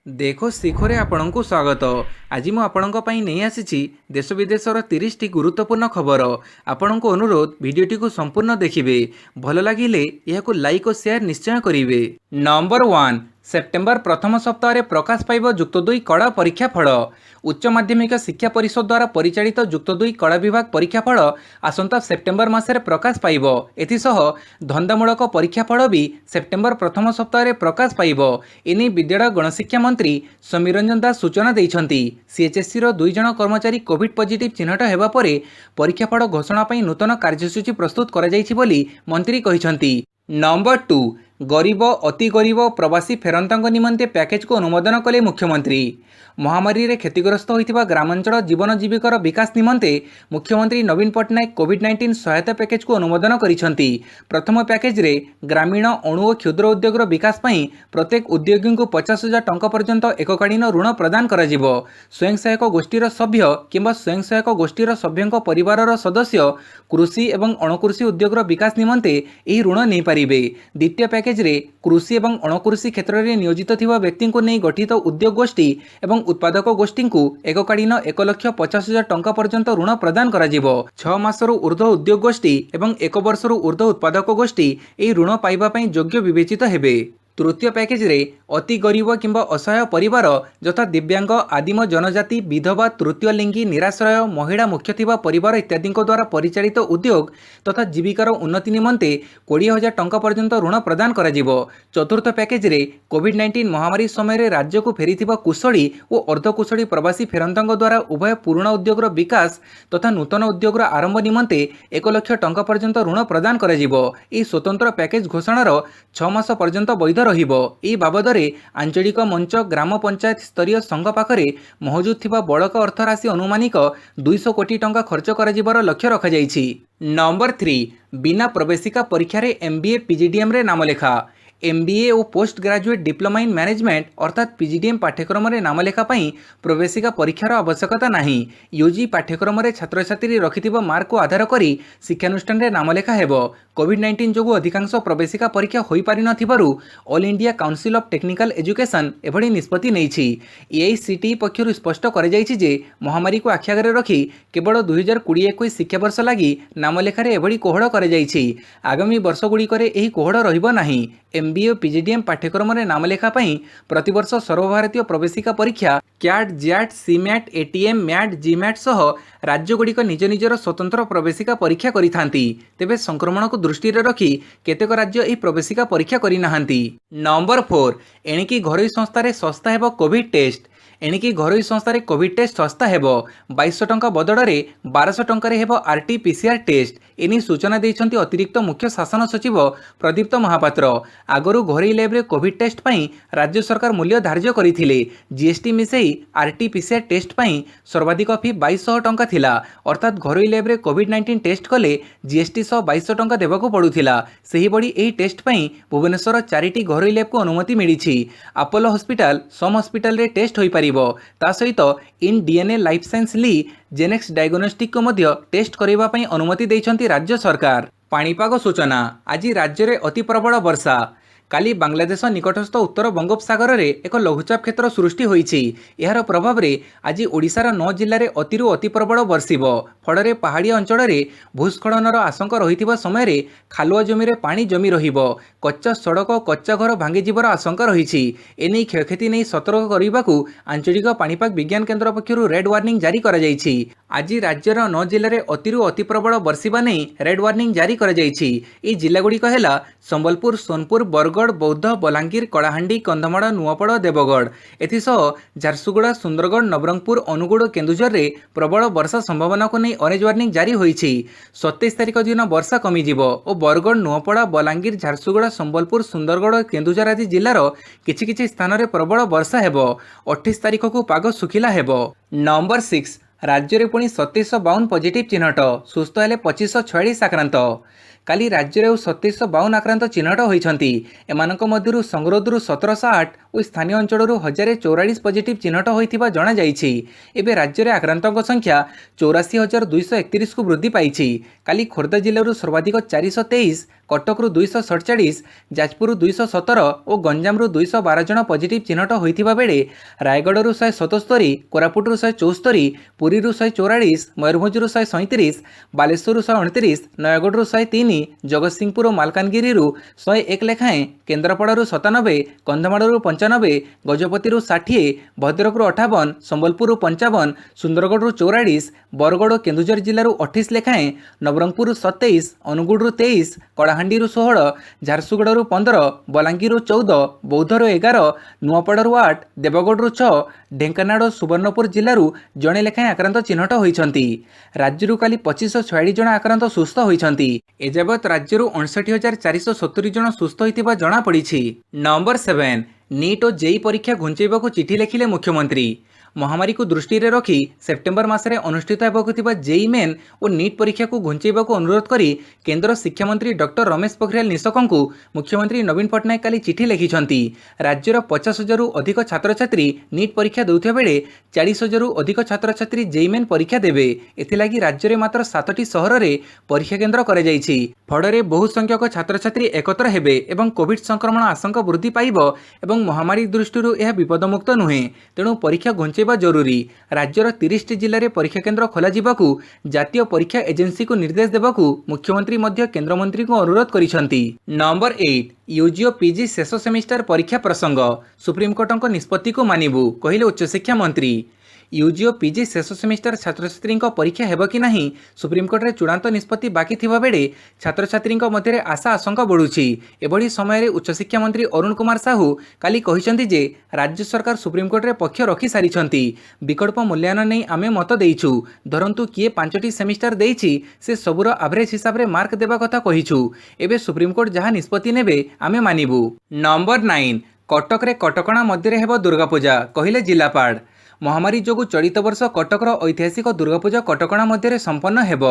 देखो शिखरे आपणଙ୍କୁ स्वागत। आज ମୁଁ ଆପଣଙ୍କ ପାଇଁ ନେଇ ଆସିଛି ଦେଶ ବିଦେଶର 30ଟି ଗୁରୁତ୍ୱପୂର୍ଣ୍ଣ ଖବର। ଆପଣଙ୍କୁ ଅନୁରୋଧ ଭିଡ଼ିଓଟିକୁ ସମ୍ପୂର୍ଣ୍ଣ ଦେଖିବେ। ଭଲ ଲାଗିଲେ ଏହାକୁ ଲାଇକ୍ ଓ ସେୟାର ନିଶ୍ଚୟ କରିବେ। ନମ୍ବର 1 ସେପ୍ଟେମ୍ବର ପ୍ରଥମ ସପ୍ତାହରେ ପ୍ରକାଶ ପାଇବ ଯୁକ୍ତ 2 କଳା ପରୀକ୍ଷା ଫଳ। ଉଚ୍ଚ ମାଧ୍ୟମିକ ଶିକ୍ଷା ପରିଷଦ ଦ୍ୱାରା ପରିଚାଳିତ ଯୁକ୍ତ 2 କଳା ବିଭାଗ ପରୀକ୍ଷା ଫଳ ଆସନ୍ତା ସେପ୍ଟେମ୍ବର ମାସରେ ପ୍ରକାଶ ପାଇବ। ଏଥିସହ ଧନ୍ଦାମୂଳକ ପରୀକ୍ଷା ଫଳ ବି ସେପ୍ଟେମ୍ବର ପ୍ରଥମ ସପ୍ତାହରେ ପ୍ରକାଶ ପାଇବ। ଏନେଇ ବିଦ୍ୟାଳୟ ଗଣଶିକ୍ଷା ମନ୍ତ୍ରୀ ସମୀର ରଞ୍ଜନ ଦାସ ସୂଚନା ଦେଇଛନ୍ତି। ସିଏଚ୍ଏସ୍ସିର 2 ଜଣ କର୍ମଚାରୀ କୋଭିଡ୍ ପଜିଟିଭ୍ ଚିହ୍ନଟ ହେବା ପରେ ପରୀକ୍ଷା ଫଳ ଘୋଷଣା ପାଇଁ ନୂତନ କାର୍ଯ୍ୟସୂଚୀ ପ୍ରସ୍ତୁତ କରାଯାଇଛି ବୋଲି ମନ୍ତ୍ରୀ କହିଛନ୍ତି। ନମ୍ବର 2 ଗରିବ ଅତି ଗରିବ ପ୍ରବାସୀ ଫେରନ୍ତାଙ୍କ ନିମନ୍ତେ ପ୍ୟାକେଜକୁ ଅନୁମୋଦନ କଲେ ମୁଖ୍ୟମନ୍ତ୍ରୀ। ମହାମାରୀରେ କ୍ଷତିଗ୍ରସ୍ତ ହୋଇଥିବା ଗ୍ରାମାଞ୍ଚଳ ଜୀବନ ଜୀବିକାର ବିକାଶ ନିମନ୍ତେ ମୁଖ୍ୟମନ୍ତ୍ରୀ ନବୀନ ପଟ୍ଟନାୟକ କୋଭିଡ୍-19 ସହାୟତା ପ୍ୟାକେଜକୁ ଅନୁମୋଦନ କରିଛନ୍ତି। ପ୍ରଥମ ପ୍ୟାକେଜରେ ଗ୍ରାମୀଣ ଅଣୁ ଓ କ୍ଷୁଦ୍ର ଉଦ୍ୟୋଗର ବିକାଶ ପାଇଁ ପ୍ରତ୍ୟେକ ଉଦ୍ୟୋଗୀଙ୍କୁ 50,000 ଟଙ୍କା ପର୍ଯ୍ୟନ୍ତ ଏକକାଳୀନ ଋଣ ପ୍ରଦାନ କରାଯିବ। ସ୍ୱୟଂ ସହାୟକ ଗୋଷ୍ଠୀର ସଭ୍ୟ କିମ୍ବା ସ୍ୱୟଂ ସହାୟକ ଗୋଷ୍ଠୀର ସଭ୍ୟଙ୍କ ପରିବାରର ସଦସ୍ୟ କୃଷି ଏବଂ ଅଣକୃଷି ଉଦ୍ୟୋଗର ବିକାଶ ନିମନ୍ତେ ଏହି ଋଣ ନେଇପାରିବେ। ଦ୍ୱିତୀୟ ପ୍ୟାକେଜରେ କୃଷି ଏବଂ ଅଣକୃଷି କ୍ଷେତ୍ରରେ ନିୟୋଜିତ ଥିବା ବ୍ୟକ୍ତିଙ୍କୁ ନେଇ ଗଠିତ ଉଦ୍ୟୋଗ ଗୋଷ୍ଠୀ ଏବଂ ଉତ୍ପାଦକ ଗୋଷ୍ଠୀଙ୍କୁ ଏକକାଳୀନ 1,50,000 ଟଙ୍କା ପର୍ଯ୍ୟନ୍ତ ଋଣ ପ୍ରଦାନ କରାଯିବ। 6 ମାସରୁ ଉର୍ଦ୍ଧ୍ୱ ଉଦ୍ୟୋଗ ଗୋଷ୍ଠୀ ଏବଂ 1 ବର୍ଷରୁ ଉର୍ଦ୍ଧ୍ୱ ଉତ୍ପାଦକ ଗୋଷ୍ଠୀ ଏହି ଋଣ ପାଇବା ପାଇଁ ଯୋଗ୍ୟ ବିବେଚିତ ହେବେ। ତୃତୀୟ ପ୍ୟାକେଜରେ ଅତି ଗରିବ କିମ୍ବା ଅସହାୟ ପରିବାର ଯଥା ଦିବ୍ୟାଙ୍ଗ ଆଦିମ ଜନଜାତି ବିଧବା ତୃତୀୟ ଲିଙ୍ଗୀ ନିରାଶ୍ରୟ ମହିଳା ମୁଖ୍ୟ ଥିବା ପରିବାର ଇତ୍ୟାଦିଙ୍କ ଦ୍ୱାରା ପରିଚାଳିତ ଉଦ୍ୟୋଗ ତଥା ଜୀବିକାର ଉନ୍ନତି ନିମନ୍ତେ 20,000 ଟଙ୍କା ପର୍ଯ୍ୟନ୍ତ ଋଣ ପ୍ରଦାନ କରାଯିବ। ଚତୁର୍ଥ ପ୍ୟାକେଜରେ କୋଭିଡ୍-19 ମହାମାରୀ ସମୟରେ ରାଜ୍ୟକୁ ଫେରିଥିବା କୁଶଳୀ ଓ ଅର୍ଦ୍ଧକୁଶଳୀ ପ୍ରବାସୀ ଫେରନ୍ତାଙ୍କ ଦ୍ୱାରା ଉଭୟ ପୁରୁଣା ଉଦ୍ୟୋଗର ବିକାଶ ତଥା ନୂତନ ଉଦ୍ୟୋଗର ଆରମ୍ଭ ନିମନ୍ତେ 1 ଲକ୍ଷ ଟଙ୍କା ପର୍ଯ୍ୟନ୍ତ ଋଣ ପ୍ରଦାନ କରାଯିବ। ଏହି ସ୍ୱତନ୍ତ୍ର ପ୍ୟାକେଜ ଘୋଷଣାର 6 ମାସ ପର୍ଯ୍ୟନ୍ତ ବୈଧ ରହିବ। ଏହି ବାବଦରେ ଆଞ୍ଚଳିକ ମଞ୍ଚ ଗ୍ରାମ ପଞ୍ଚାୟତ ସ୍ତରୀୟ ସଂଘ ପାଖରେ ମହଜୁଦ ଥିବା ବଳକା ଅର୍ଥ ରାଶି ଅନୁମାନିକ 200 କୋଟି ଟଙ୍କା ଖର୍ଚ୍ଚ କରାଯିବାର ଲକ୍ଷ୍ୟ ରଖାଯାଇଛି। ନମ୍ବର 3 ବିନା ପ୍ରବେଶିକା ପରୀକ୍ଷାରେ MBA PGDMରେ ନାମଲେଖା। MBA O post graduate diploma in management ଅର୍ଥାତ୍ PGDM ପାଠ୍ୟକ୍ରମରେ ନାମଲେଖା ପାଇଁ ପ୍ରବେଶିକା ପରୀକ୍ଷାର ଆବଶ୍ୟକତା ନାହିଁ। UG ପାଠ୍ୟକ୍ରମରେ ଛାତ୍ରଛାତ୍ରୀ ରଖିଥିବା ମାର୍କକୁ ଆଧାର କରି ଶିକ୍ଷାନୁଷ୍ଠାନରେ ନାମଲେଖା ହେବ। କୋଭିଡ୍-19 ଯୋଗୁଁ ଅଧିକାଂଶ ପ୍ରବେଶିକା ପରୀକ୍ଷା ହୋଇପାରିନଥିବାରୁ all India council of technical education ଏଭଳି ନିଷ୍ପତ୍ତି ନେଇଛି। AICTE ପକ୍ଷରୁ ସ୍ପଷ୍ଟ କରାଯାଇଛି ଯେ ମହାମାରୀକୁ ଆଖି ଆଗରେ ରଖି କେବଳ 2020-21 ଶିକ୍ଷାବର୍ଷ ଲାଗି ନାମଲେଖାରେ ଏଭଳି କୋହଳ କରାଯାଇଛି। ଆଗାମୀ ବର୍ଷଗୁଡ଼ିକରେ ଏହି କୋହଳ ରହିବ ନାହିଁ। MBA ଓ PGDM ପାଠ୍ୟକ୍ରମରେ ନାମଲେଖା ପାଇଁ ପ୍ରତିବର୍ଷ ସର୍ବଭାରତୀୟ ପ୍ରବେଶିକା ପରୀକ୍ଷା cat jet CMAT ATM MAT GMAT ସହ ରାଜ୍ୟଗୁଡ଼ିକ ନିଜ ନିଜର ସ୍ୱତନ୍ତ୍ର ପ୍ରବେଶିକା ପରୀକ୍ଷା କରିଥାନ୍ତି। ତେବେ ସଂକ୍ରମଣକୁ ଦୃଷ୍ଟିରେ ରଖି କେତେକ ରାଜ୍ୟ ଏହି ପ୍ରବେଶିକା ପରୀକ୍ଷା କରିନାହାନ୍ତି। ନମ୍ବର 4 ଏଣିକି ଘରୋଇ ସଂସ୍ଥାରେ ଶସ୍ତା ହେବ କୋଭିଡ୍ ଟେଷ୍ଟ। ଏଣିକି ଘରୋଇ ସଂସ୍ଥାରେ କୋଭିଡ୍ ଟେଷ୍ଟ ଶସ୍ତା ହେବ। 2,200 ଟଙ୍କା ବଦଳରେ 1,200 ଟଙ୍କାରେ ହେବ RT-PCR ଟେଷ୍ଟ। ଏନେଇ ସୂଚନା ଦେଇଛନ୍ତି ଅତିରିକ୍ତ ମୁଖ୍ୟ ଶାସନ ସଚିବ ପ୍ରଦୀପ୍ତ ମହାପାତ୍ର। ଆଗରୁ ଘରୋଇ ଲ୍ୟାବ୍ରେ କୋଭିଡ୍ ଟେଷ୍ଟ ପାଇଁ ରାଜ୍ୟ ସରକାର ମୂଲ୍ୟ ଧାର୍ଯ୍ୟ କରିଥିଲେ। GST ମିଶାଇ RT-PCR ଟେଷ୍ଟ ପାଇଁ ସର୍ବାଧିକ ଫି 2,200 ଟଙ୍କା ଥିଲା। ଅର୍ଥାତ୍ ଘରୋଇ ଲ୍ୟାବ୍ରେ କୋଭିଡ୍-19 ଟେଷ୍ଟ କଲେ GST ସହ 2,200 ଟଙ୍କା ଦେବାକୁ ପଡ଼ୁଥିଲା। ସେହିଭଳି ଏହି ଟେଷ୍ଟ ପାଇଁ ଭୁବନେଶ୍ୱର 4ଟି ଘରୋଇ ଲ୍ୟାବ୍କୁ ଅନୁମତି ମିଳିଛି। ଆପୋଲୋ ହସ୍ପିଟାଲ ସମ୍ ହସ୍ପିଟାଲରେ ଟେଷ୍ଟ ହୋଇପାରିବ। ତା ସହିତ ଇନ୍ DNA ଲାଇଫ୍ ସାଇନ୍ସ ଲି ଜେନେକ୍ସ ଡାଏଗ୍ନୋଷ୍ଟିକ୍କୁ ମଧ୍ୟ ଟେଷ୍ଟ କରିବା ପାଇଁ ଅନୁମତି ଦେଇଛନ୍ତି ରାଜ୍ୟ ସରକାର। ପାଣିପାଗ ସୂଚନା ଆଜି ରାଜ୍ୟରେ ଅତି ପ୍ରବଳ ବର୍ଷା। କାଲି ବାଂଲାଦେଶ ନିକଟସ୍ଥ ଉତ୍ତର ବଙ୍ଗୋପସାଗରରେ ଏକ ଲଘୁଚାପ କ୍ଷେତ୍ର ସୃଷ୍ଟି ହୋଇଛି। ଏହାର ପ୍ରଭାବରେ ଆଜି ଓଡ଼ିଶାର 9 ଜିଲ୍ଲାରେ ଅତିରୁ ଅତି ପ୍ରବଳ ବର୍ଷିବ। ଫଳରେ ପାହାଡ଼ିଆ ଅଞ୍ଚଳରେ ଭୂସ୍ଖଳନର ଆଶଙ୍କା ରହିଥିବା ସମୟରେ ଖାଲୁଆ ଜମିରେ ପାଣି ଜମି ରହିବ। କଚ୍ଚା ସଡ଼କ ଓ କଚ୍ଚା ଘର ଭାଙ୍ଗିଯିବାର ଆଶଙ୍କା ରହିଛି। ଏନେଇ କ୍ଷୟକ୍ଷତି ନେଇ ସତର୍କ କରିବାକୁ ଆଞ୍ଚଳିକ ପାଣିପାଗ ବିଜ୍ଞାନ କେନ୍ଦ୍ର ପକ୍ଷରୁ ରେଡ୍ ୱାର୍ଣ୍ଣିଂ ଜାରି କରାଯାଇଛି। ଆଜି ରାଜ୍ୟର 9 ଜିଲ୍ଲାରେ ଅତିରୁ ଅତି ପ୍ରବଳ ବର୍ଷିବା ନେଇ ରେଡ୍ ୱାର୍ଣ୍ଣିଂ ଜାରି କରାଯାଇଛି। ଏହି ଜିଲ୍ଲାଗୁଡ଼ିକ ହେଲା ସମ୍ବଲପୁର ସୋନପୁର ବରଗଡ଼ ବୌଦ୍ଧ ବଲାଙ୍ଗୀର କଳାହାଣ୍ଡି କନ୍ଧମାଳ ନୂଆପଡ଼ା ଦେବଗଡ଼। ଏଥିସହ ଝାରସୁଗୁଡ଼ା ସୁନ୍ଦରଗଡ଼ ନବରଙ୍ଗପୁର ଅନୁଗୁଳ ଓ କେନ୍ଦୁଝରରେ ପ୍ରବଳ ବର୍ଷା ସମ୍ଭାବନାକୁ ନେଇ ଅରେଞ୍ଜ ୱାର୍ଣ୍ଣିଂ ଜାରି ହୋଇଛି। 27 ତାରିଖ ଦିନ ବର୍ଷା କମିଯିବ ଓ ବରଗଡ଼ ନୂଆପଡ଼ା ବଲାଙ୍ଗୀର ଝାରସୁଗୁଡ଼ା ସମ୍ବଲପୁର ସୁନ୍ଦରଗଡ଼ ଓ କେନ୍ଦୁଝର ଆଦି ଜିଲ୍ଲାର କିଛି କିଛି ସ୍ଥାନରେ ପ୍ରବଳ ବର୍ଷା ହେବ। 28 ତାରିଖକୁ ପାଗ ଶୁଖିଲା ହେବ। ନମ୍ବର 6 ରାଜ୍ୟରେ ପୁଣି 2752 ପଜିଟିଭ୍ ଚିହ୍ନଟ। ସୁସ୍ଥ ହେଲେ 2546 ଆକ୍ରାନ୍ତ। काली राज्य में 2752 आक्रांत चिन्हट होती। एमानक मध्यरु संगरोधरु 1708 और स्थानीय अंचल 1044 पॉजिटिव चिन्हट होता जणाई। एवं राज्य में आक्रांतों संख्या 84,231 को वृद्धि पाई। काली खोर्धा जिलूर सर्वाधिक 423, कटकू 247, जाजपुर 217 और गंजाम 212 जन पॉजिटिव चिन्हट होता बेले रायगढ़ 177, कोरापुट 174, पुरी 144, मयूरभंज 137, बालेश्वर 129, नयगढ़ 103, जगतसिंहपुर और मालकानगिरी 101 लेखाएं, केन्द्रापड़ा 97, कंधमाड़ 95, गजपति 60, भद्रक 58, संबलपुर 55, सुंदरगढ़ 44, बरगढ़ और केन्दुझर जिलूर 28 लेखाएं, नवरंगपुर 27, अनुगुड़ 23, कलाहांडी 16, झारसुगुड़ 15, बलांगीर 14, बौद्धर 11, नुआपड़ 8, देवगढ़ 6, ढेंकानाल और सुवर्णपुर जिलूर जड़े लेखाएं आक्रांत चिन्हट होती। राज्य काली 2546 जन आक्रांत सुस्थ होती। एजावत राज्य 59,470 जन सुस्थ होता जमापड़ी। नंबर 7, नीट और जेई परीक्षा घुंचैवाकू चिठी लिखिले मुख्यमंत्री। महामारी को दृष्टि में रखी सेप्टेम्बर मासरे अनुष्ठित होगा जेई मेन और नीट परीक्षा को घुंचैवाकू अनुरोध करी केंद्र शिक्षा मंत्री डॉक्टर रमेश पोखरियाल निशंक को मुख्यमंत्री नवीन पट्टनायक काली चिठी लिखिछंती। राज्यर 50,000 अधिक छात्र छात्री नीट परीक्षा देउथिबा बेले 40,000 अधिक छात्र छात्री जेई मेन परीक्षा देबे। एथिलागी राज्य में मात्र 7टी सहर में परीक्षा केन्द्र कर जाइछि। फଳରେ बहु संख्यक छात्र छात्री एकत्र हेबे एवं कोविड संक्रमण आशंका वृद्धि पाइब एवं महामारी दृष्टि यह विपदमुक्त नुहे। तेणु परीक्षा घुंचैवा जरूरी। राज्यर 30टी जिले में परीक्षा केन्द्र खोल जावाकू जातीय परीक्षा एजेंसी को निर्देश देवाकू मुख्यमंत्री मध्य केन्द्रमंत्री को अनुरोध करिसेंती। नंबर 8, यूजी और पीजी शेष सेमिस्टर परीक्षा प्रसंग सुप्रीमकोर्ट निष्पत्ति को मानिबू कहिले उच्चशिक्षा मंत्री। यूजी और पीजी शेष सेमिस्टर छात्र छात्री परीक्षा हेब कि नहीं सुप्रीमकोर्ट में चूड़ांत निष्पत्ति बाकी थिबा बेले छात्र छात्री मध्य आशा आशंका बढ़ुछि। एभली समय उच्चशिक्षा मंत्री अरुण कुमार साहू काली कहिसेंति जे राज्य सरकार सुप्रीमकोर्ट में पक्ष रखि सारिछंती। विकल्प मूल्यांकन नहीं आमे मत देइछु। धरंतु किए 5टी सेमिस्टर देइछि से सबुर एवरेज हिसाब रे मार्क देबा कथा कहिछु। एबे सुप्रीमकोर्ट जहाँ निष्पत्ति नेबे आमे मानिबू। नंबर 9, कटक रे कटकणा मध्य हेब दुर्गा पूजा कहिले जिलापाल। महामारी जोगु चलित वर्ष कटकर ऐतिहासिक दुर्गापूजा कटकणा मध्य संपन्न हेब।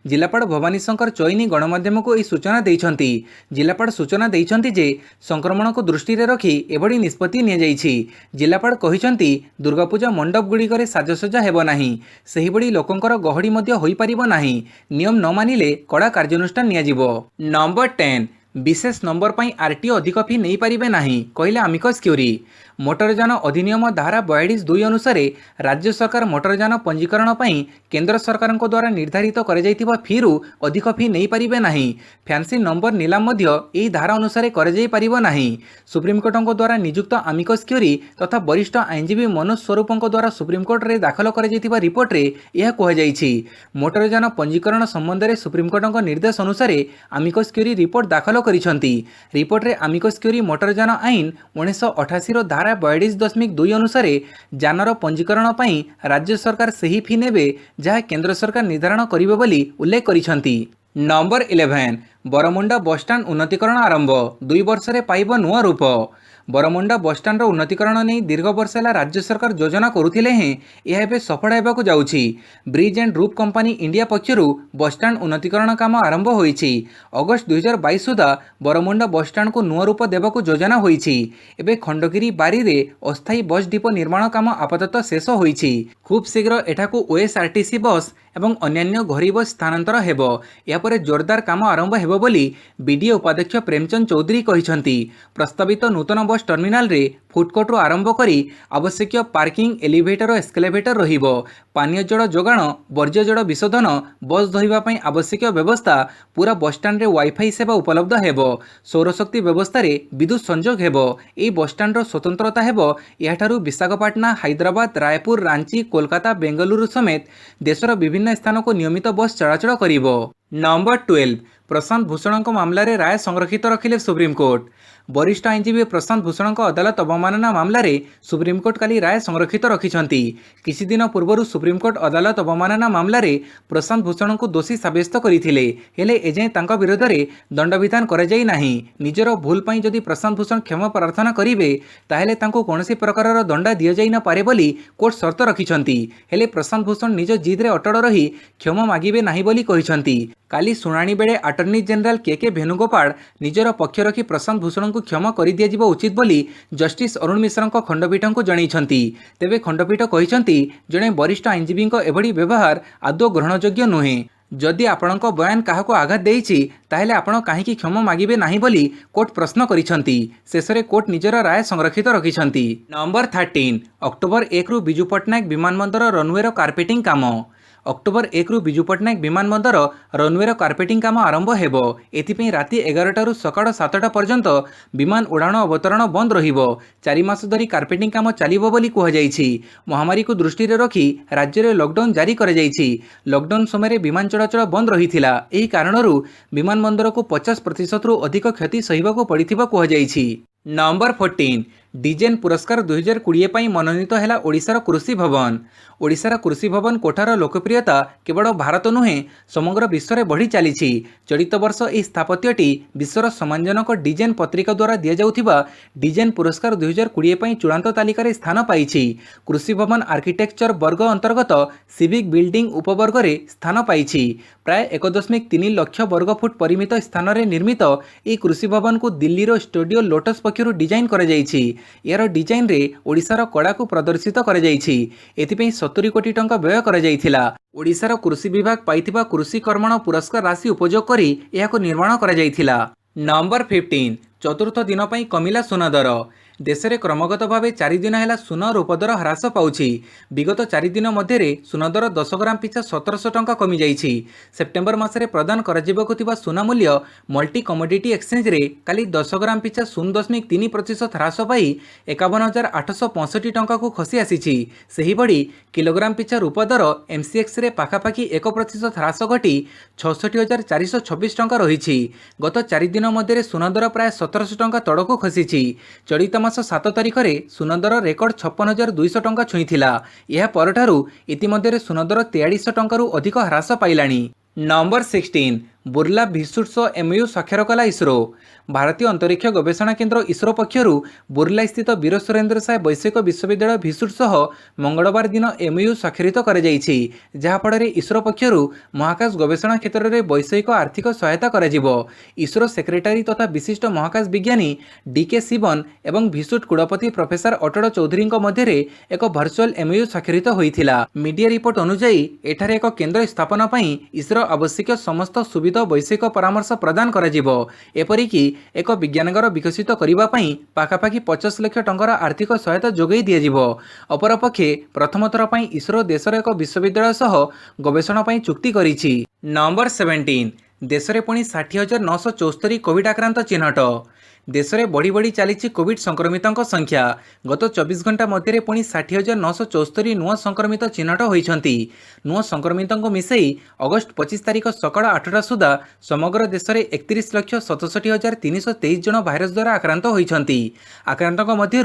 जिलापाल भवानी शंकर चैनी गणमाध्यम को यह सूचना देइछंती। जिलापाल सूचना देइछंती जे संक्रमण को दृष्टि में रखी एभली निष्पत्ति निया जाइछि। जिलापाल कहिछंती दुर्गापूजा मंडप गुड़िकरे साजसज्जा हेब नाही। सेहिभली लोकंकर गहड़ी मध्य होई परिबो नाही। नियम न मानिले कड़ा कार्यानुष्ठान निया जिवो। नंबर 10, विशेष नंबर पर आरटीओ अधिक फी नहीं पारिबे नाही कहले अमिकस क्यूरी। मोटरयान अधिनियम धारा 42(2) अनुसार राज्य सरकार मोटरयान पंजीकरण पर केंद्र सरकार द्वारा निर्धारित कर फी रु अधिक फी नहीं पारिबे नाही। फैंसी नंबर नीलाम मध्य यही धारा अनुसार कर नाही। सुप्रीमकोर्ट द्वारा नियुक्त अमिकस क्यूरी तथा वरिष्ठ आईनजीवी मनोज स्वरूप द्वारा सुप्रीमकोर्ट रे दाखल कर रिपोर्ट रे यह कहुଯାଇଛି। मोटरयान पंजीकरण संबंध में सुप्रीमकोर्ट निर्देश अनुसार अमिकस क्यूरी रिपोर्ट दाखल करिसंती। रिपोर्ट रे अमिकस क्यूरी मोटरयान आईन 1988 धारा 42.2 अनुसार जानर पंजीकरण पर राज्य सरकार सही फी नेबे जहाँ केंद्र सरकार निर्धारण करिबे बोली उल्लेख करिसंती। नंबर 11, बरमुंडा बसस्टाण्ड उन्नतीकरण आरंभ 2 वर्ष रे पाइब नुआ रूप। बरमुंडा बसस्टाण्ड उन्नतीकरण नहीं दीर्घ वर्ष है राज्य सरकार योजना करुथिले हैं यह एबे सफल हेबाकू जाउछि। ब्रिज एंड रूप कंपनी इंडिया पक्षरु बसस्टाण्ड उन्नतीकरण काम आरंभ होइछि। अगस्त 2022 सुधा बरमुंडा बसस्टाण्ड को नुआ रूप देबाकू योजना होइछि। एबे खंडगिरी बारी रे अस्थायी बस डिपो निर्माण काम आपाततः शेष होइछि। खूब शीघ्र एठाकू ओएसआरटीसी बस एवं अन्यान्य घरोई बस स्थानांतर हेब। या परे जोरदार काम आरंभ हेब बोली बीडीए उपाध्यक्ष प्रेमचंद चौधरी कहिसंती। प्रस्तावित नूतन बस टर्मिनाल रे फुडकोर्ट रु आरंभ करी आवश्यक पार्किंग एलिवेटर और एस्केलेवेटर रहिबो। पानीय जल जोगाण, वर्ज्य जल विशोधन, बस धरिबा पई आवश्यक व्यवस्था, पूरा बसस्टाण्ड रे वाईफाई सेवा उपलब्ध हेबो। सौरशक्ति व्यवस्था रे विद्युत संयोग हेबो। एई बसस्टाण्ड रो स्वतंत्रता हेबो याठारु विशाखापट्टनम, हैदराबाद, रायपुर, रांची, कोलकाता, बेंगलुरु समेत देशर विभिन्न स्थान को नियमित बस चलाचल करिबो। नंबर 12, प्रशांत भूषण मामला रे राय संरक्षित रखिले सुप्रीमकोर्ट। वरिष्ठ आईनजीवी प्रशांत भूषण अदालत अवमानना मामला रे सुप्रीमकोर्ट काली राय संरक्षित रखिछंती। किछि दिन पूर्व सुप्रीमकोर्ट अदालत अवमानना मामला रे प्रशांत भूषण को दोषी साब्यस्त करथिले। हेले एजे तांका विरोध रे दंडविधान करा जाई नाही। निजर भूल पई जदि प्रशांत भूषण क्षमा प्रार्थना करिवे ताहेले तांको कोनोसी प्रकारर दंडा दिया जाई न पारे बोली कोर्ट शर्त रखिछंती। हेले प्रशांत भूषण निज जिद रे अटळ रही क्षमा मागिबे नाही बोली कहिछंती। काली शुणाणी बेले आटर्नी जनरल के वेणुगोपाल निजर पक्ष रखी प्रशांत भूषण को क्षमा कर दिया उचित बोली जस्टिस अरुण मिश्रा खंडपीठ को जनइछंती। तेबे खंडपीठ कहिसंती जड़े वरिष्ठ आईनजीवी एभली व्यवहार आदौ ग्रहणयोग्य नुहे। जदि आपणक बयान काहाको आघात देइछि ताहेले आपण काहेकि क्षमा मागिबे नाही बोली कोर्ट प्रश्न करिसंती। शेषरे कोर्ट निजर राय संरक्षित रखिसंती। नंबर 13 अक्टोबर 1 रु बिजू पट्टनायक विमानबंदर रनवेर कार्पेटिंग काम। अक्टोबर 1 रु बिजू पट्टनायक विमानबंदर रनवेर कार्पेटिंग काम आरंभ हेबो। एथिपई राति 11 सकाळ 7 पर्यंत विमान उड़ाण अवतरण बंद रहिबो। 4 मास धरी कार्पेटिंग काम चलिबो बोली कुहा जायछि। महामारी को दृष्टि रे रखी राज्य रे लॉकडाउन जारी कर जायछि। लॉकडाउन समय विमान चलाचल बंद रहिथिला। एही कारणरू विमानबंदर को 50% रु अधिक क्षति सहिबाको पड़िथिबा कुहा जायछि। नंबर 14 डिजेन पुरस्कार 2020 पर मनोनीत है ओडिशार कृषि भवन। ओडिशार कृषि भवन कोठार लोकप्रियता केवल भारत नुहे समग्र विश्व में बढ़ी चली। चलित वर्ष यह स्थापत्यटी विश्वर सम्मानजनक डिजेन पत्रिका द्वारा दि जाउथिबा डिजेन पुरस्कार 2020 पर चूड़ांत तालिकार स्थान पाई। कृषि भवन आर्किटेक्चर वर्ग अंतर्गत सिविक बिल्डिंग उपवर्ग में स्थान पाई। प्राय 1.3 लाख वर्ग फुट परिमित स्थान में निर्मित यह कृषि भवन को दिल्ली स्टूडियो लोटस पक्षर डिजाइन कर यार डिजाइन रे ओडिशार कड़ा को प्रदर्शित कर जायछि। एथिपई 70 कोटी टंका व्यय कर जायथिला। ओडिशार कृषि विभाग पाइथिबा कृषि कर्मण पुरस्कार राशि उपयोग करी एहाको निर्माण कर जायथिला। नंबर 15 चतुर्थ दिन पर कमिला सुना दर। देश में क्रमगत भाव 4 दिन है सुन रूप दर ह्रास पाउछि। विगत 4 दिन मध्य सुन दर 10 ग्राम पिछा 1700 टंका कमी जाइछि। सेप्टेम्बर मासरे प्रदान कर सुना मूल्य मल्टी कमोडिटी एक्सचेंज रे काली 10 ग्राम पिछा 0.3% ह्रास पाई 51,865 टंका को खसी आसीछि। सेहिभଳି किलोग्राम पिछा रूप दर एमसीएक्स रे पाखापाखि 1% ह्रास घटी 66,426 टंका रही। गत 4 दिन मध्य सुन दर प्राय 1700 टंका तड़क खसी। चलित मास 7 तारिख में सुन दर रेकर्ड 56,200 टंका छुईथिला। यह परठारु इतिमध्य सुन दर 4300 टंका अधिक ह्रास पाइलाणी। नंबर 16 बुर्ला भिसुट्स एमयू स्वाक्षर कला इसरो। भारतीय अंतरिक्ष गवेषणा केन्द्र इसरो पक्षर बुर्ला स्थित वीर सुरेन्द्र साय वैषयिक विश्वविद्यालय भिसुट सह मंगलवार दिन एमयू स्वाक्षरित कर जहाँफल इसरो पक्षर महाकाश गवेषणा क्षेत्र में वैषयिक आर्थिक सहायता कर। इसरो सेक्रेटारी तथा विशिष्ट महाकाश विज्ञानी डीके शिवन एवं भिसुट कुलपति प्रोफेसर अटल चौधरी मध्य एक भर्चुआल एमयू स्वाक्षरित होता। मीडिया रिपोर्ट अनुसार एठारे एक केन्द्र स्थापना पर इसरो आवश्यक समस्त सुविधा वैषयिक परामर्श प्रदान एपरिकी एक विज्ञानगार विकसित करने पाखापाखि 50 लाख टंकार आर्थिक सहायता जोगाई दिज्व। अपरपक्षे प्रथम थर पर इसरो देशर एक विश्वविद्यालय सह गवेषणा चुक्ति करिछि। नंबर 17 देश में पुणी 60,974 कोविड आक्रांत चिन्हट। देश में बढ़ी बढ़ी चली कोविड संक्रमितों संख्या। गत 24 घंटा मध्य पुणी 60,974 नुआ संक्रमित चिन्हट होती। नुआ संक्रमितों को मिसई अगस्ट 25 तारिख सकाळ 8टा सुधा समग्र देश में 31,67,323 जन भाइरस द्वारा आक्रांत होती। आक्रांतों मध्य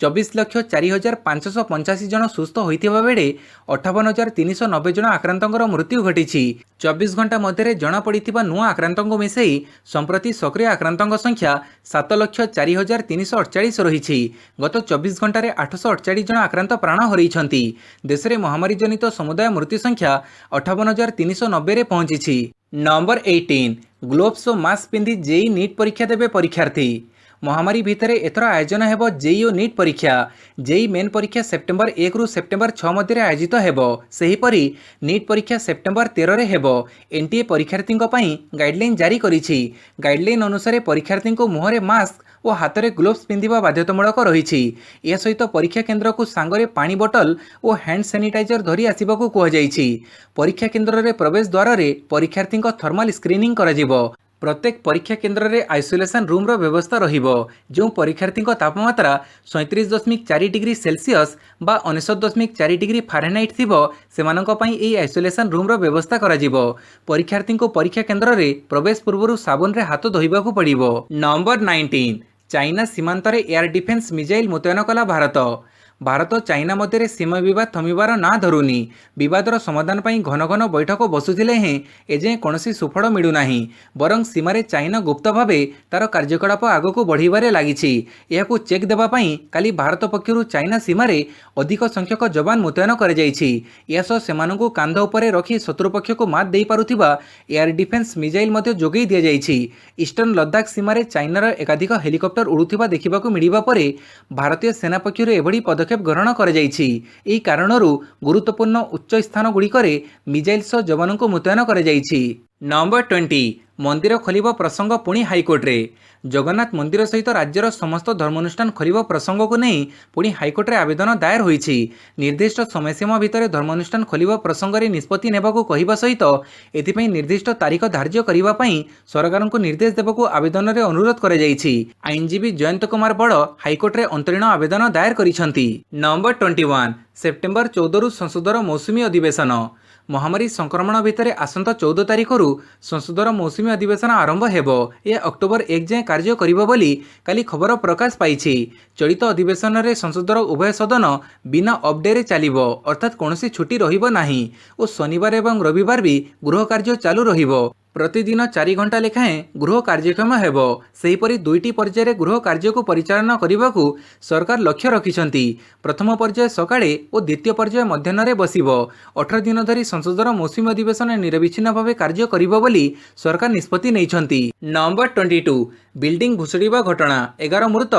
24,04,585 जन सुस्थ होता बेले 58,390 जन आक्रांतों मृत्यु घटी। 24 घंटा मध्य जमापड़ी नुआ आक्रांतों को मिसई संप्रति सक्रिय आक्रांतों संख्या 7,04,348 रही। गत 24 घंटे 848 जन आक्रांत प्राण हरइछंती। देश में महामारी जनित समुदाय मृत्यु संख्या 58,390 रे पहुंची। नंबर 18 ग्लोव्स और मास्क पिंधि जेई नीट परीक्षा देवे परीक्षार्थी। महामारी भितर एथर आयोजन हेबो जेई और नीट परीक्षा। जेई मेन परीक्षा सेप्टेम्बर 1 रु सेप्टेम्बर 6 मध्य आयोजित हेबो। सेहीपरि नीट परीक्षा सेप्टेम्बर 13 रे हेबो। एनटीए परीक्षार्थी गाइडलाइन जारी करिछि। गाइडलाइन अनुसार परीक्षार्थी मुहरे मास्क और हाथ में ग्लोव्स पिंधिबा बाध्यतामूलक रही। यह सहित परीक्षा केन्द्र को सांगरे पानी बोतल और हैंड सैनिटाइजर धरी आसिबाकू कुहाଯାଇଛି। परीक्षा केन्द्र में प्रवेश द्वार में परीक्षार्थी थर्माल स्क्रीनिंग कराजिबो। प्रत्येक परीक्षा केन्द्र में आइसोलेशन रूम रो व्यवस्था रहिबो। जो परीक्षार्थी तापमात्रा 37.4 डिग्री सेल्सियस बा 69.4 डिग्री फारेनहाइट थिबो सेमानक पई एई आइसोलेशन रूम रो व्यवस्था कराजिबो। परीक्षार्थी को परीक्षा केन्द्र में प्रवेश पूर्व साबुन रे हाथ धोइबाकू पड़िबो। नंबर 19 चाइना सीमांत रे एयर डिफेन्स मिसाइल मुतयन कला भारत। भारत चाइना मध्य सीमा बद थमिबार ना धरुनी। बदर समाधान पर घन घन बैठक बसुले हें एजे कौन सुफल मिलूना, बरं सीमार चाइना गुप्त भाव तार कार्यकलाप आगक बढ़ारे लगी। यह चेक देवाई काली भारत पक्षर चाइना सीमार अधिक संख्यक जवान मुतयन कर कांध उपरे रखी शत्रुपक्ष को मात दे पारुथिबा एयर डिफेन्स मिसाइल जोगई दि जाइछि। ईस्टर्न लद्दाख सीमार चाइनार एकाधिक हेलिकप्टर उड़ुथिबा देखिबाकू मिलिबा परे भारतीय सेना पक्षर एभली पदक्षेप ग्रहण कर जाइछि। एही कारणरू गुरुत्वपूर्ण उच्च स्थान गुड़िकरे मिसाइल सह जवान को मुतयन कर जाइछि। नंबर 20 मंदिर खोलिबा प्रसंग पुणी हाइकोर्ट रे। जगन्नाथ मंदिर सहित राज्यर समस्त धर्मानुष्ठान खोलिबा प्रसंग को नहीं पुणी हाइकोर्ट रे आवेदन दायर होईछि। निर्दिष्ट समयसीमा भितर धर्मानुष्ठान खोलिबा प्रसंग रे निष्पत्ति नेबाकू कहिबा सहित एथिपई निर्दिष्ट तारीख धार्य करिबा पई सरकार को निर्देश देबाकू आवेदन रे अनुरोध कर जाइछि। आईनजीवी जयंत कुमार बड़ हाइकोर्ट रे अंतरीण आवेदन दायर करिसंती। नंबर 21 सेप्टेम्बर 14 रु संसदर मौसुमी अधिवेशन। महामारी संक्रमण भितर आसंता 14 तारिख रु संसदर मौसुमी अधिवेशन आरंभ हेबो। यह अक्टोबर 1 जाए कार्य करिबो बोली काली खबर प्रकाश पाइछि। चलित अधिवेशन रे संसदर उभय सदन बिना अपडे रे चलिबो, अर्थात कोनोसी छुट्टी रहिबो नाही और शनिवार एवं रविवार भी गृह कार्य चालू रहिबो। प्रतिदिन 4 घंटा लेखाएं गृह कार्यक्षम हेबो। सेहीपरि दुईटी पर्यायर गृह कार्य को परिचालन करने सरकार लक्ष्य रखिछंती। प्रथम पर्याय सकाळे और द्वितीय पर्याय मध्याह्न बसिबो। 18 दिन धरी संसदर मौसुमी अधिवेशन निरविच्छिन्न भाव कार्य करिबो बोली सरकार निष्पत्ति नैछंती। नंबर 22 बिल्डिंग भुशुड़िबा घटना 11 मृत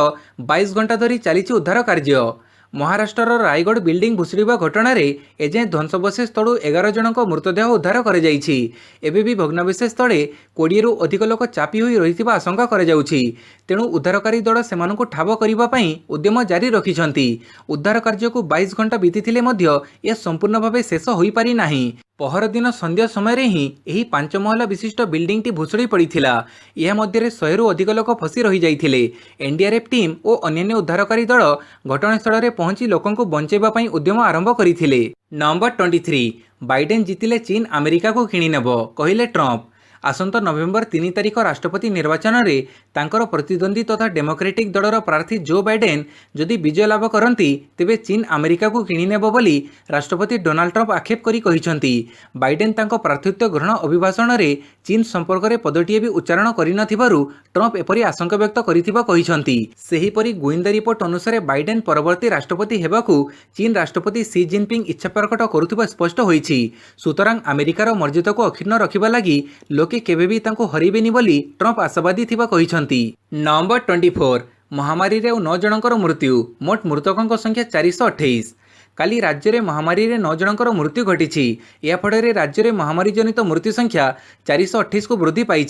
22 घंटा धरी चलीछि उद्धार कार्य। महाराष्ट्र रायगढ़ बिल्डिंग भुशुड़िबा घटना रे एजे ध्वंसावशेष तलू 11 जनक मृतदेह उद्धार कर जाइछि। एबे भी भग्नावशेष तले 20 रु अधिक लोक चापी होई रहिथिबा आशंका कर जाउछि। तेणु उद्धारकारी दल सेमानकु ठाब करिबा पई उद्यम जारी रखिछंती। उद्धार कार्य को 22 घंटा बीतीथिले मध्य यह संपूर्ण भावे शेष होई पारि नाही। पहर दिन संध्या समय रे ही एही 5 महला विशिष्ट बिल्डिंग टी भुशुड़ी पड़ीथिला। यह मध्य 100 रु अधिक लोक फसी रही जाइथिले। एनडीआरएफ टीम और अन्य उद्धारकारी दल घटनास्थल रे पहुंची लोकंकु बंचेबा पई उद्यम आरंभ करिथिले। नंबर 23 बाइडेन जितिले चीन अमेरिका को किणी नेबो कहिले ट्रम्प। आसंता नवेम्बर 3 तारिख राष्ट्रपति निर्वाचन में तांकर प्रतिद्वंदी तथा डेमोक्रेटिक दलर प्रार्थी जो बाइडेन जदि विजय लाभ करती तेबे चीन अमेरिका को किणी नेबो बोली राष्ट्रपति डोनाल्ड ट्रम्प आक्षेप करी कहिसंती। बाइडेन तांको प्रार्थीत्व ग्रहण अभिभाषण में चीन संपर्क में पदटीए भी उच्चारण करिनथिबारु ट्रम्प एपरी आशंका व्यक्त करिथिबा कहिसंती। सेहीपरि गोइंदा रिपोर्ट अनुसार बाइडेन परवर्ती राष्ट्रपति हेबाकू चीन राष्ट्रपति सी जिनपिंग इच्छा प्रकट करुथिबा स्पष्ट होईछि। सुतरां अमेरिकार मर्यादा को अक्षुण्ण रखिबा लागि लोके केबे भी तांको हरिबेनी बोली ट्रम्प आशावादी थिबा कहिसंती। नंबर 24 महामारी रे 9 जनकर मृत्यु मोट मृतकों संख्या 428। काली राज्य में महामारी रे 9 जनकर मृत्यु घटी। या फଳରେ राज्य में महामारी जनित मृत्यु संख्या 428 को वृद्धि पाई।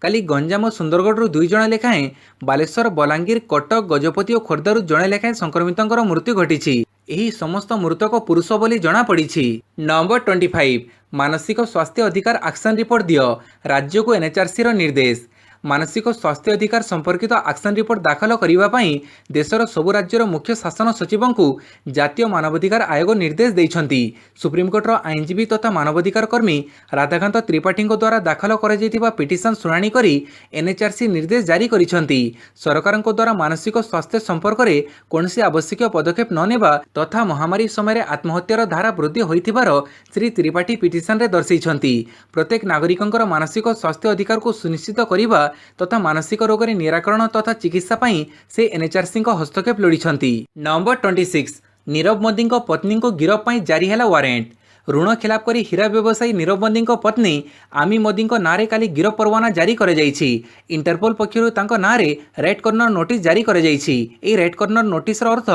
काली गंजाम और सुंदरगढ़ 2 जण लेखाएं, बालेश्वर बलांगीर कटक गजपति और खोर्धारू जणे लेखाएं संक्रमितों मृत्यु घटी। यही समस्त मृतक पुरुष बोली जना पड़ी। नंबर 25 मानसिक स्वास्थ्य अधिकार एक्शन रिपोर्ट दियो राज्य को एनएचआरसी निर्देश। मानसिक स्वास्थ्य अधिकार संपर्कित एक्शन रिपोर्ट दाखल करने देशर सबु राज्यर मुख्य शासन सचिवों को जातीय मानवाधिकार आयोग निर्देश देइछंती। सुप्रीमकोर्टर आईनजीवी तथा मानवाधिकार कर्मी राधाकांत त्रिपाठी द्वारा दाखल कर पिटिशन शुणाणी करी एनएचआरसी निर्देश जारी करिछंती। सरकार द्वारा मानसिक स्वास्थ्य संपर्क में कौनसी आवश्यक पदक्षेप न नेबा तथा महामारी समय आत्महत्यार धारा वृद्धि होइथिबार श्री त्रिपाठी पिटिशन रे दर्शाइछंती। प्रत्येक नागरिकंकर मानसिक स्वास्थ्य अधिकार को सुनिश्चित करिबा तथा मानसिक रोग निराकरण तथा चिकित्सा पाई से एनएचआरसी हस्तक्षेप लोड़िछंती। नंबर 26 नीरव मोदी पत्नी को गिरफ पाई जारी है वारेंट। ऋण खिलाप करी हीरा व्यवसायी नीरव मोदी पत्नी आमी मोदी नारे काली गिरफ परवाना जारी कर जाइछि। इंटरपोल पक्षरु तांको नारे रेड कर्नर नोटिस जारी कर जाइछि। ए रेड कर्नर नोटिस अर्थ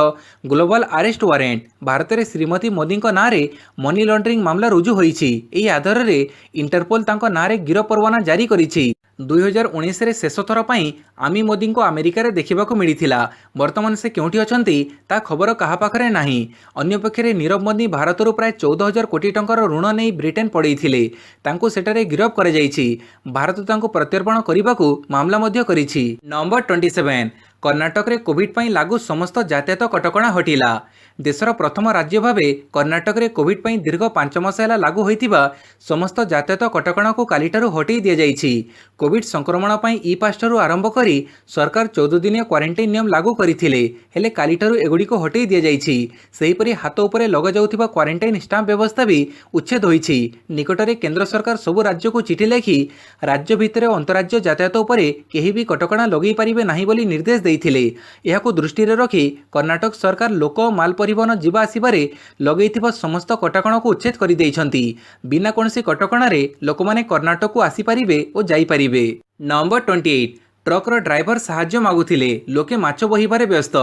ग्लोबल अरेस्ट वारेंट। भारत में श्रीमती मोदी नारे मनी लॉन्ड्रिंग मामला रुजु होइछि। एही आधार रे इंटरपोल तांको नारे गिरफ परवाना जारी करिछि। 2019 रे शेष थर पई आमी मोदी को अमेरिका रे देखिबाकू मिलिथिला। वर्तमान से केउठी अछंती ता खबर कहा पाखरे नाही। अन्य पक्षरे नीरव मोदी भारतरू प्राय 14,000 कोटी टंकार ऋण नै ब्रिटेन पड़ैथिले। तांको सेटारे गिरफ कर जाइछि। भारत तांको प्रत्यर्पण करिबाकू मामला मध्य करिछि। नंबर 27 कर्णाटक रे कोविड पई लागू समस्त यातायात कटकणा हटिला। देशर प्रथम राज्य भावे कर्णाटक रे कोविड पई दीर्घ 5 मास ହେଲା लागू होइतिबा समस्त यातायात कटकणा को कालीठारु हटई दिया जाइछि। कोविड संक्रमण पई ई पास्टरु आरंभ करी सरकार 14 दिनिया क्वारंटाइन नियम लागू करिथिले, हेले कालीठारु एगुडी को हटई दिया जाइछि। सेहिपरि हाथ उपरे लगा जाउथिबा क्वारंटाइन स्टाम्प व्यवस्था भी उच्छेद होइछि। निकटरे केंद्र सरकार सबु राज्य को चिठी लेखि राज्य भितरे अंतरराज्य यातायात उपरे केही भी कटकणा लगै परिबे नाही बोली निर्देश देइथिले। एहाकु दृष्टिरे रखी कर्णाटक सरकार लोक माल परिवहन जीवा आसिबारे लगैथिबा समस्त कटकणा को उच्छेद करि दैछन्ति। बिना कोनसी कटकणारे लोकमाने कर्णाटक को आसी परिबे ओ जाई परिबे। नंबर 28 ट्रकर ड्राइवर साहाय्य मागुथिले, लोके माछ बोहिबारे व्यस्त।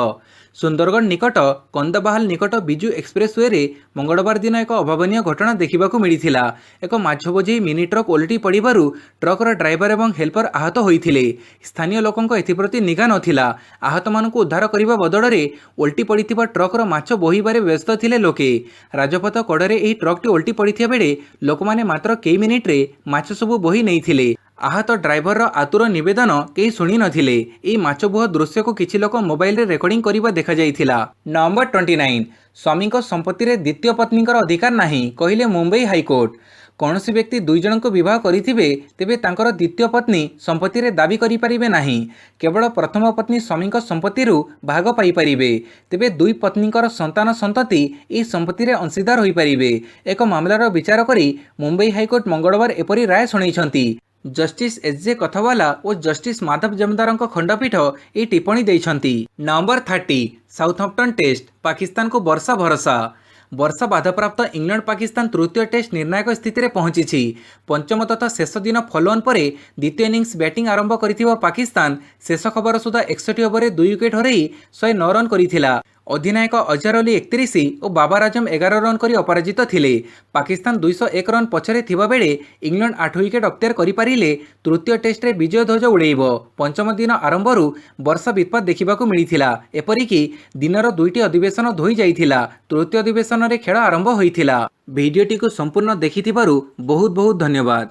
सुंदरगढ़ निकट कंदबाहाल निकट बिजू एक्सप्रेस वे रे मंगलवार दिन एक अभावनीय घटना देखा मिलिथिला। एक माछ बोझेई मिनी ट्रक ओलटी पड़िबारु ट्रकर ड्राइवर एवं हेल्पर आहत होइथिले। स्थानीय लोकंक एथिप्रति निगा नथिला। आहत मानकु उद्धार करिबा बदଳରେ ओलटी पड़िथिबा ट्रकर माछ बोहिबारे व्यस्त थिले लोके। राजपथ कड़े एही ट्रकटी ओलटी पड़िथिया बेले लोकमाने मात्र केई मिनिट रे माछ सबु बोही नेइथिले। आहत ड्राइवर आतुर निवेदन केही शुणी नथिले। एही माछबुह दृश्य को किछि लोक मोबाइल रे रेकर्डिंग करिबा देखा जाइथिला। नंबर 29 स्वामी संपत्ति रे द्वितीय पत्नीकर अधिकार नाही कहिले मुंबई हाईकोर्ट। कौनसी व्यक्ति दुई जन को विवाह करिथिबे तेबे तांकर द्वितीय पत्नी संपत्ति रे दाबी करि परिबे नाही। केवल प्रथम पत्नी स्वामी संपत्ति रु भाग पाई परिबे। तेबे दुई पत्नीकर संतान संतति ई संपत्ति रे अंशीदार होई परिबे। एक मामलार विचार करी मुंबई हाईकोर्ट मंगलवार एपरि राय सुनाइछन्ति। Justice SJ. कथवाला और जस्टिस माधव जमदार खंडपीठ ये टिप्पणी देइछन्ति। नंबर 30 साउथहैम्पटन टेस्ट पाकिस्तान को वर्षा भरोसा। वर्षा बाधाप्राप्त इंग्लैंड पाकिस्तान तृतीय टेस्ट निर्णायक स्थिति में पहुंची। पंचम तथा शेष दिन फॉलोअन पर द्वितीय इनिंग्स बैटिंग आरंभ कर पाकिस्तान शेष खबर सुधा 61 ओवर 2 विकेट हरई 109 रन कर। अधिनायक अजहर अली 31 और बाबर आजम 11 रन कर अपराजित थिले। पाकिस्तान 201 रन पछरे थिबा बेले इंग्लैंड 8 विकेट अख्तियार करिपारिले तृतीय टेस्ट रे विजय ध्वज उड़ेइब। पंचम दिन आरंभरू वर्षा वित्पात देखा मिलिथिला। एपरिकी दिनर 2टी अधिवेशन धोई जाइथिला। तृतीय अधिवेशन रे खेल आरंभ होइथिला। भिडियोटी को संपूर्ण देखिथिबारु बहुत बहुत धन्यवाद।